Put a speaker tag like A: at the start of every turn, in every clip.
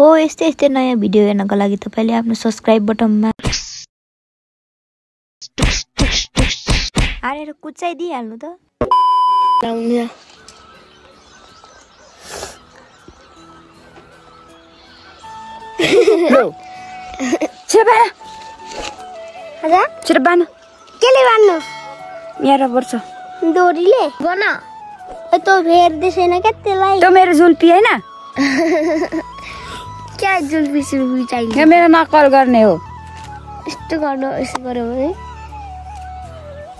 A: हो यस्तै यस्तै नयाँ भिडियो हेर्नको लागि तपाईले आफ्नो सब्स्क्राइब बटनमा हालेर कुचाइदिइहाल्नु त। छिटो बान।
B: केले बान्नु?
A: यहाँ पर्छ
B: डोरीले बन। त फेर्दै छैन क्या त्यसलाई।
A: त्यो मेरो जुल्पी हैन?
B: क्या जुल्पी सुल्पी चाहिन्छ?
A: यो मेरो नक्कल गर्ने हो।
B: यस्तो गर्नु यसो गर्यो भने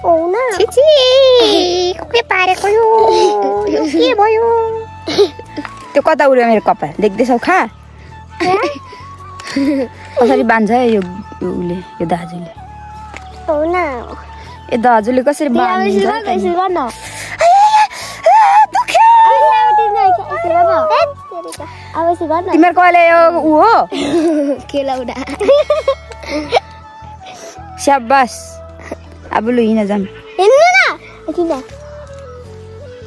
B: हो न। छिछि के पारेको यो? के भयो?
A: त्यो कता उड्यो मेरो कपाल? देख्दैछौ खा। कसरी बान्छ यो उले यो दाजुले?
B: हो न।
A: ए दाजुले कसरी बान्छ? तिम्रो कहिले यो उ हो?
B: खेलाउडा।
A: शाबास। अब लु हिँड जाम।
B: हिँड्नु न। किन?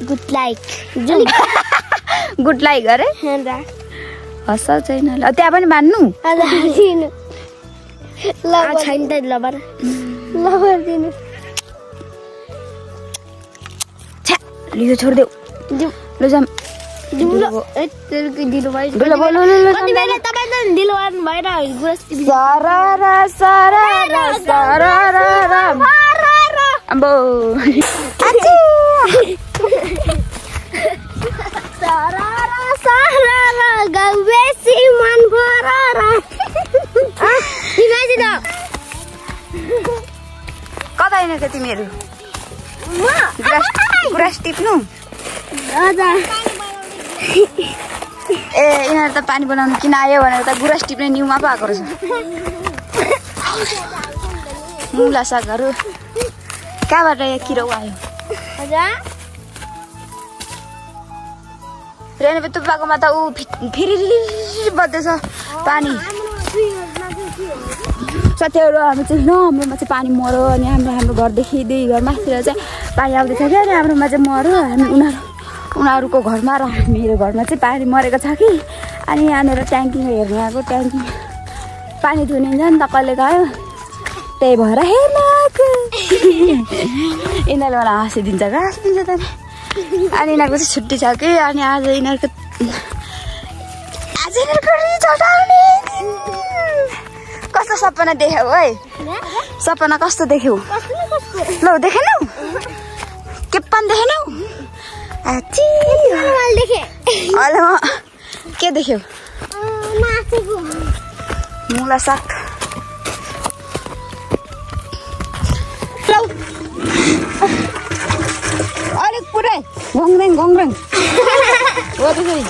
B: Good like.
A: गुड लाइक अरे? हसल छैन। ल त्यहाँ पनि बान्नु?
B: दिनु। ल छैन त लबर। लबर दिनु।
A: छ्या लियो छोड देऊ। ल जाम।
B: दिनु ए तेलको दिनु भाइ।
A: ल बोल ल
B: कति बेला तपाई त दिनु गर्नु भएन गुरस्ती।
A: सरारा सरारा सरारा अम्बो।
B: आछि। सरारा सरारा गाउँ बेसी मन भरारा। हिमाजी त
A: कता हिँडेको तिमीहरू? गुराँस टिप्नु? ए यिनीहरू त पानी बनाउनु किन आयो भनेर त गुराँस टिप्ने न्युमा पो आएको रहेछ। मुला सागहरू कहाँबाट यहाँ किरौ आयो? रेणुपे तुप्पाकोमा त ऊ फेरि बज्दैछ पानी। साथीहरू हामी चाहिँ हाम्रोमा चाहिँ पानी मर्यो अनि हाम्रो घरदेखि 2 घर माथितिर चाहिँ पानी आउँदैछ क्या। अनि हाम्रोमा चाहिँ मर्यो। हामी उनीहरूको घरमा र मेरो घरमा चाहिँ पानी मरेको छ कि। अनि यहाँनिर ट्याङ्कीमा हेर्नु आएको। ट्याङ्की पानी धुनिन्छ नि त कहिले गयो त्यही भएर हेर्नु आएको। यिनीहरूले मलाई हाँसिदिन्छ घाँस दिन्छ त। अनि यिनीहरूको चाहिँ छुट्टी छ कि। अनि आज यिनीहरूको रिजल्ट आउने। कस्तो सपना देख्यौ है? सपना कस्तो देख्यौ? ल देखेनौ? के पनि देखेनौ? के देख्यौ? मुला साग। अलिक पुरै घोङ्रेङ घोङ्रेङ हो त्यसरी।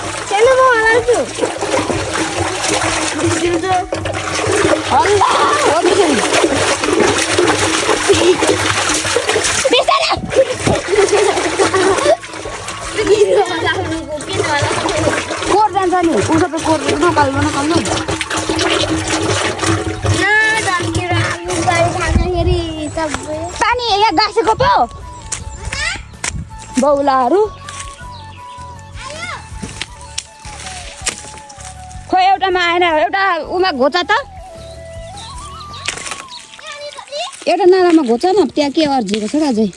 A: हो त्यसरी। कोर जान्छ नि ऊ सबै कोर नकाल्नु नकाल्नु। पानी यहाँ गाँसेको पो बौलाहरू। खोइ एउटामा आएन एउटा उमा घोचा त। एउटा नालामा घोचा न त्यहाँ के अर्जिएको छ अझै।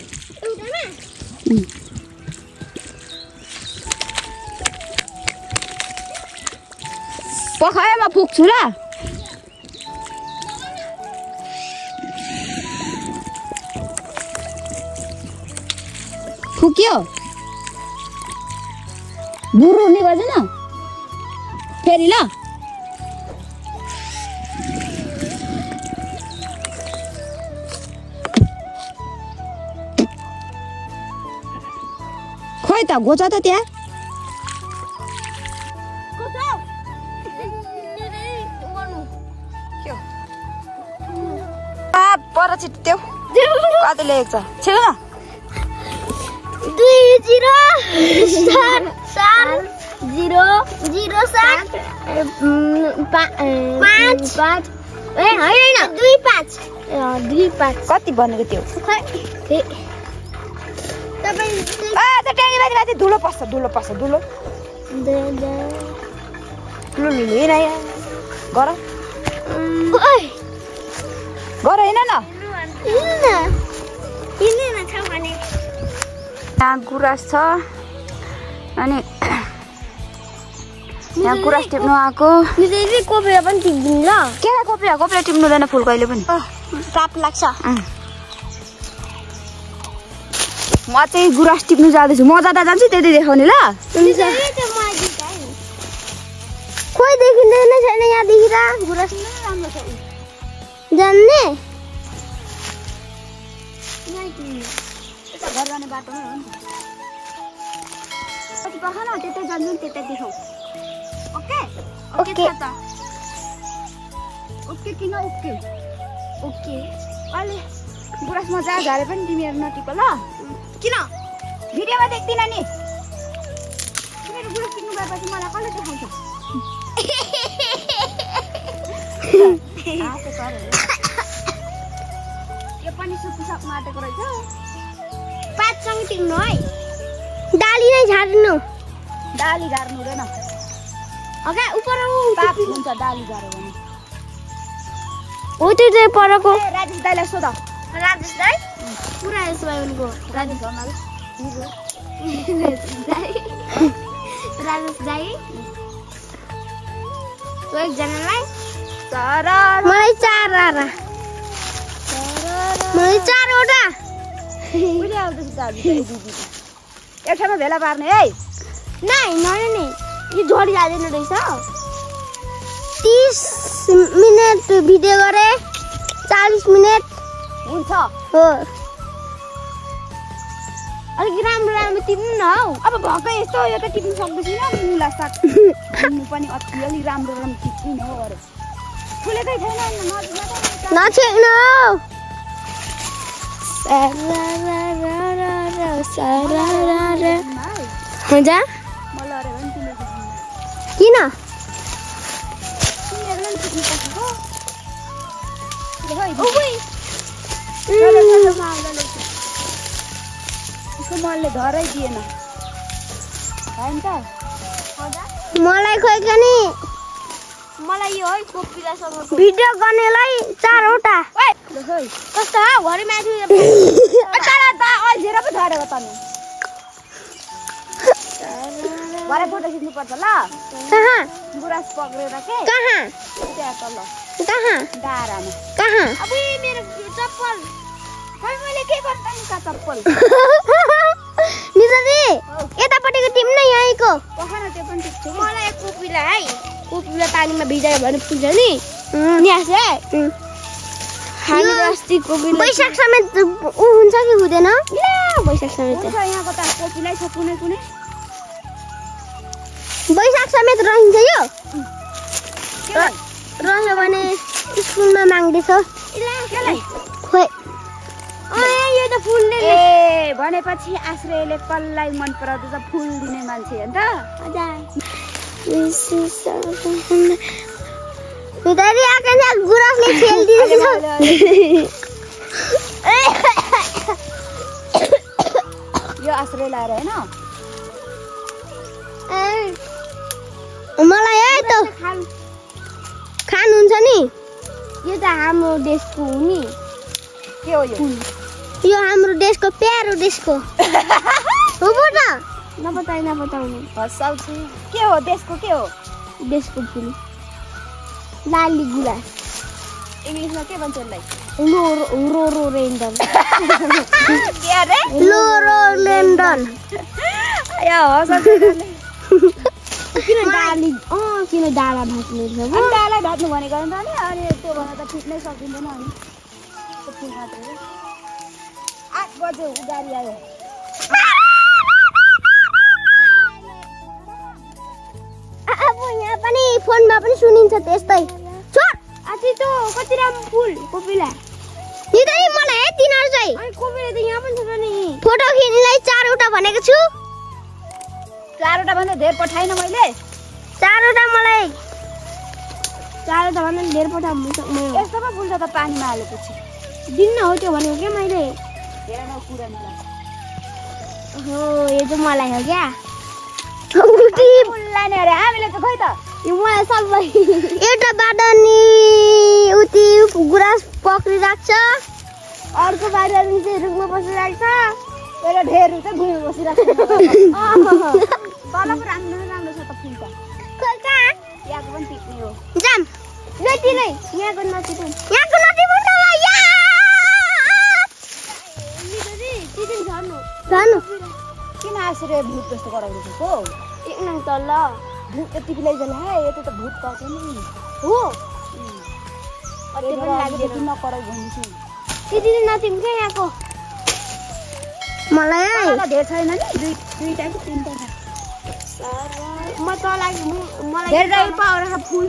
A: पखाएमा पुग्छु ल। फुक्यो बुरु नि गर्दैन फेरि ल। खोइ त घोचा त त्यहाँ। पर छिट्यो कति लेखेको छ छिटो न।
B: 2 0 7 7 0 0 7 5 5 ए हैन 2 5 2 5
A: कति भनेको त्यो?
B: तपाईं
A: आ त ट्याङ्की माथि धुलो पस्छ धुलो।
B: लुलु हेर
A: गर गर हैन न यहाँ गुराँस छ अनि यहाँ गुराँस टिप्नु आएको
B: कोपिला पनि टिप्दिनु ल
A: के कोपिला टिप्नु हुँदैन फुल कहिले पनि
B: ताप लाग्छ
A: म चाहिँ गुराँस टिप्नु जाँदैछु म जाँदा जान्छु त्यति देखाउने ल
B: खोइ देखिँदैन छैन यहाँदेखि त गुराँस
A: राम्रो छ
B: जान्ने
A: घर जाने बाटोमै हो नि कति पख न त्यतै जान्छु त्यतै देखाउ ओके
B: ओके
A: ओके किन ओके ओके अहिले गुराँस म जहाँ झारे पनि तिमीहरू नटिप ल किन भिडियोमा देख्दिन नि तिमीहरू गुराँस टिप्नु गएपछि मलाई कसले देखाउँछ यो पनि सुकिसक माटेको रहेछ
B: पातसँग टिप्नु है डाली नै झार्नु
A: डाली झार्नु हुँदैन
B: अगा उपर
A: पाप हुन्छ डाली झार्यो भने
B: हो त्यो चाहिँ परको
A: राजेश दाइलाई सोध
B: राजेश दाइ पुरा यसो भयो उनको
A: राजेश हमाल
B: राजेश दाइ तो एकजनालाई
A: सारा
B: मलाई 4 आरा मलाई 4 वटा
A: उले आउँदैछ दाजु दिदी एकठाउँमा भेला पार्ने है
B: नाइ नि यो जोडी जाँदैन रहेछ 30 मिनेट भिडियो गरे 40 मिनेट
A: हुन्छ
B: हो अलिक राम्रो टिप्नु न हौ
A: अब भक्कै यस्तो यो त टिप्नु सक्दैछिन मुला साग टिप्नु पनि अलि राम्रो टिप्नु हो अरे फुलेकै छैन
B: नछेन हुन्छ
A: मलाई अरे भने तिमीले
B: किन
A: तिमीहरूले नि टिप्नु सक्छौ उसको मनले धरै दिएन होइन त
B: मलाई खोइ नि
A: मलाई यो है कोपिलासँग
B: भिडियो गर्नेलाई 4 वटा कस्तो हो घरि माथि
A: तारा त अल्झेर पो धरेको त नि भरे फोटो खिच्नु पर्छ ल
B: कहाँ
A: गुराँस पक्रेर के
B: कहाँ
A: त्यहाँ तल
B: कहाँ
A: डाँडामा
B: कहाँ
A: अब मेरो चप्पल खै मैले के गर्नु नि का चप्पल
B: निजरी यतापट्टिको टिम नै यहीँको
A: पखान त्यो पनि टिप्छ
B: मलाई कोपिला है कोपिला पानीमा भिजायो भने पुग्छ नि यहाँ चाहिँ हामी अस्ति कोपिला बैशाख समेत उ हुन्छ कि हुँदैन ला बैशाख समेत
A: यहाँको त कोपिलै छ कुनै कुनै
B: बैशाख समेत रहन्छ यो रह्यो भने स्कुलमा माग्दैछ खोइ यो त फुल्ने
A: ए भनेपछि आश्रयले कसलाई मन पराउँछ फुल दिने मान्छे हो नि त
B: उतारी आकन गुराँसले खेल्दिन्छ
A: यो आश्रय लाएर हैन
B: मलाई है त खानुहुन्छ नि यो त हाम्रो देशको हो नि
A: के हो
B: यो हाम्रो देशको प्यारो देशको हो त नबताउनु
A: हसाउँछु के हो देशको
B: देशको फुल लाली गुराँस
A: इंग्लिशमा के भन्छ यसलाई
B: लोरोलेन्डन
A: के अरे
B: लोरोलेन्डन
A: या हसाउँछु
B: किन डाली किन डाला भाच्नु छ
A: अनि डाला भाच्नु भनेको नि त नि अनि त्यो भने त ठिक नै सकिँदैन अनि त्यो फुल मात्र 8 बजे गाडी आयो
B: अब यहाँ पनि फोनमा पनि सुनिन्छ त्यस्तै छोड
A: आछि त कति राम्रो फुल कोपिला
B: नि त मलाई है तिनीहरु चाहिँ
A: अनि कोपिला त यहाँ पनि छ नि
B: फोटो खिच्नलाई 4 वटा भनेको छु
A: 4 वटा भन्दा धेर पठाइन मैले
B: 4 वटा मलाई 4 वटा भन्दा धेर पठाउनु सक्छु
A: यस्तो पो फुल्छ त पानीमा हालेपछि
B: दिन्न हो त्यो भनेको के मैले
A: हेर्न कुरा मिला
B: हो यो चाहिँ मलाई हो क्या
A: फुल्ला नि अरे हामीले त खै त
B: मलाई सबै एउटा बाडनी उति गुराँस पक्रिराख्छ अर्को बाडनी चाहिँ रुखमा बसिराख्छ
A: एउटा ढेर चाहिँ भुइँमा बसिरहेको तल पो राम्रो राम्रो छ त फुल त
B: कहाँ
A: यहाँको पनि टिप्ने हो
B: जाम जति नै यहाँको नटिप्नु
A: किन आश्रय भूत जस्तो गराउनु भएको
B: एकदम तल
A: भूत यति लैजाला है यता त भूत पाउँछ नि
B: हो
A: अरे लाग्दैन नकराउ भन्छु
B: त्यति नै नटिप्नु क्या यहाँको मलाई
A: धेर छैन नि दुईटा कि तीनटा
B: म तल मलाई
A: धेरै पाउरा फुल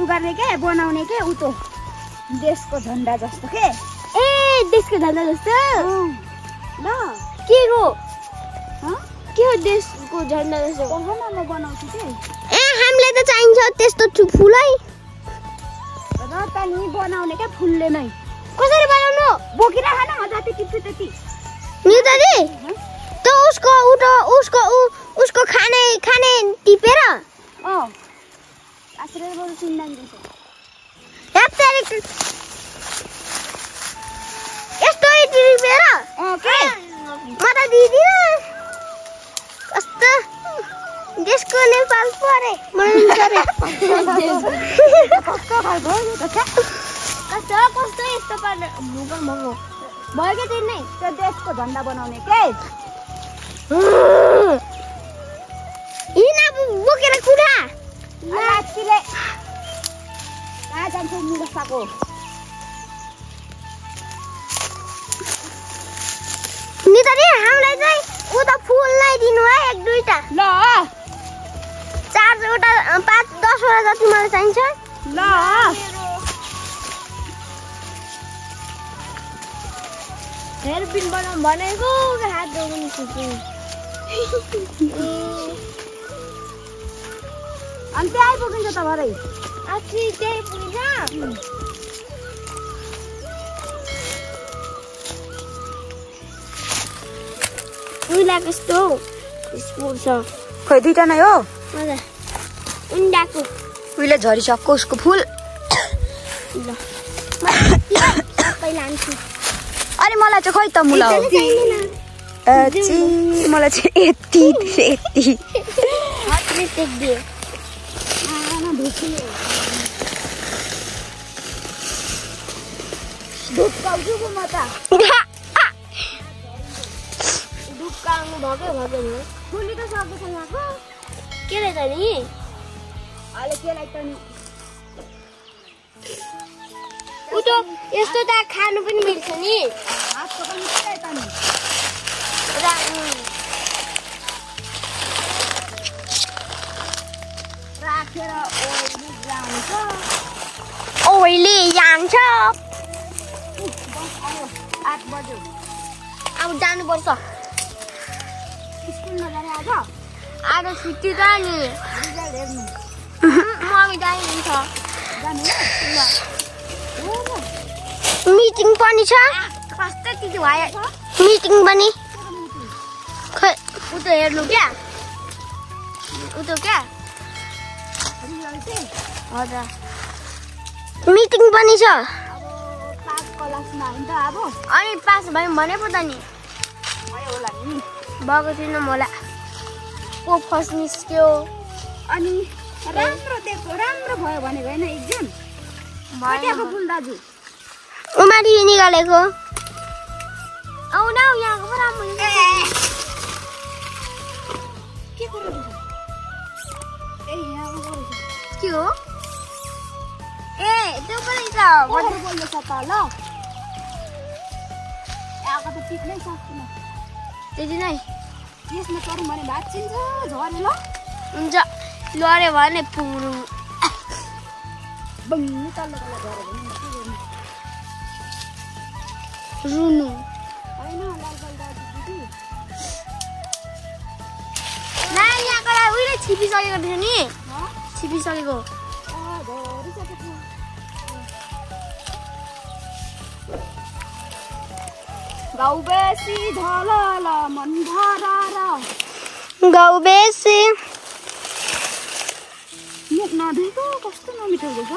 A: उगार्ने के बनाउने के उतो देशको झन्डा जस्तो के
B: ए देशको झन्डा जस्तो
A: ल
B: के हो देशको झन्डा जस्तो
A: कहाँ म बनाउँछु के
B: ए हामीलाई त चाहिन्छ त्यस्तो फुलै
A: र त नि बनाउने क्या फुलले नै
B: कसरी बनाउनु
A: बोकिराख न म जति टिप्छु त्यति
B: नि दादी त उसको खाने टिपेर
A: आश्रय बरु सुन्दान दिन्छ
B: यस्तो टिपेर
A: के
B: म त दिदिन कस्तो देशको नेपाल परे
A: कस्तो खालको
B: कस्तो यस्तो पार्ने भुगो भयो के त्यही नै
A: त्यो देशको झन्डा बनाउने के
B: हिना बोकेर कुडा
A: लाचीले कहाँ जान्छ मुगसाको
B: नितारी हामीलाई चाहिँ उता फुल नै दिनु है एक दुईटा
A: ल
B: 4वटा 5-10वटा जति मलाई चाहिन्छ
A: ल
B: हेयरपिन बनाउँ भनेको हात धोउनु छुट्यो
A: अनि त्यहाँ आइपुगिन्छ त भरे
B: अस्ति त्यही पुगिन्छ उइलाको यस्तो स्पोर्ट छ
A: खोइ दुईटा नै हो
B: मजा उन्डाको
A: उहिले झरिसक्यो उसको फुल
B: ल सबै लान्छु
A: अनि मलाई चाहिँ खै त मुला हो मलाई चाहिँ यति ढुक्काउँछु म त
B: ढुक्काउनु भएकै
A: फुली त सक्दैछ यहाँको
B: के रहेछ नि
A: अहिले केलाई त नि
B: उतो यस्तो त खानु पनि मिल्छ नि
A: हातको पनि केलाई त नि राखेर
B: ओइली जान्छ
A: 8 बज्यो
B: अब जानुपर्छ
A: स्कुलमा जाने
B: आज छुट्टी त नि
A: रिजल्ट हेर्नु
B: मम्मी जानुहुन्छ
A: जाने
B: मिटिङ पनि छ
A: कस्तो के भयो
B: मिटिङ पनि खै उतो हेर्नु क्या उतो क्या हजुर मिटिङ पनि छ
A: अब 5 क्लासमा होइन त अब
B: अनि पास भयो भने पो त नि
A: भयो होला नि
B: भएको छैन मलाई को फर्स्ट निस्क्यो
A: अनि राम्रो भयो भनेको होइन एक्जाम कतिको फुल दाजु
B: उमारी निकालेको आउन यहाँको पो राम्रो
A: के गर्नु ए यहाँको गर्नु
B: के हो ए त्यो पनि छ
A: बोल्दै बोल्दैछ त ल आएको त टिप्नै सक्दिनँ
B: त्यति नै
A: यसमा चढौँ भने भाँचिन्छ झरे ल
B: हुन्छ लड्यो भने पुग्नु
A: बङ्गी तल्लो तल्लो झऱ्यो भने के गर्नु
B: रुनु
A: होइन लाल दाजु दिदी
B: ना यहाँको उहिले छिपिसकेको थियो नि छिपिसकेको
A: गाउँ बेसी झलल मन भरार
B: गाउँ बेसी
A: यो नधोएको कस्तो नमिठो रहेछ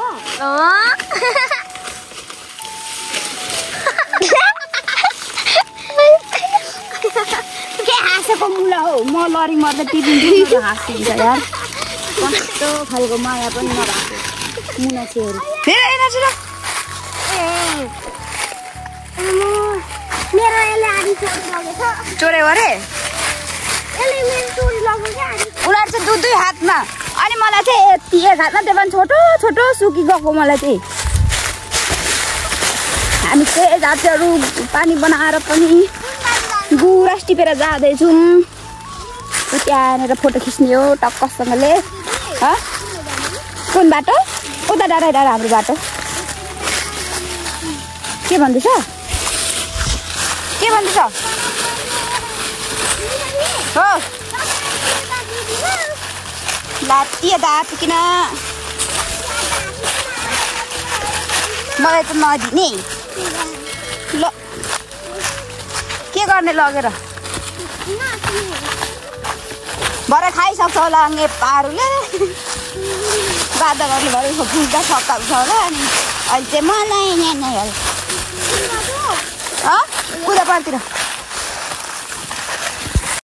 A: के हाँसेको मुला हो म लरी मर्दा टिपिन्छु हाँसिन्छ यार कस्तो खालको माया पनि नभएको मुना छेउहरू फेरि एनर्जी
B: मेरो यसले आधी चोरी लगेछ
A: चोर्यो अरे
B: यसले मेरो चोरी लग्यो क्या
A: उनीहरू चाहिँ दुई हातमा अनि मलाई चाहिँ यति एक हातमा त्यो पनि छोटो छोटो सुकी गएको मलाई चाहिँ हामी चाहिँ जातिहरू पानी बनाएर पनि गुराँस टिपेर जाँदैछौँ त्यहाँनिर फोटो खिच्ने हो टक्कसँगले कुन बाटो उता डाँडा डाँडा हाम्रो बाटो के भन्दैछ हो लात्ती दाप किन मलाई त नदिने ल के गर्ने लगेर भरे खाइसक्छ होला नेपाहरूले बादलहरूले भरे पुग्दा सकाउँछ होला अनि अहिले चाहिँ मलाई नै कुदा पारतिर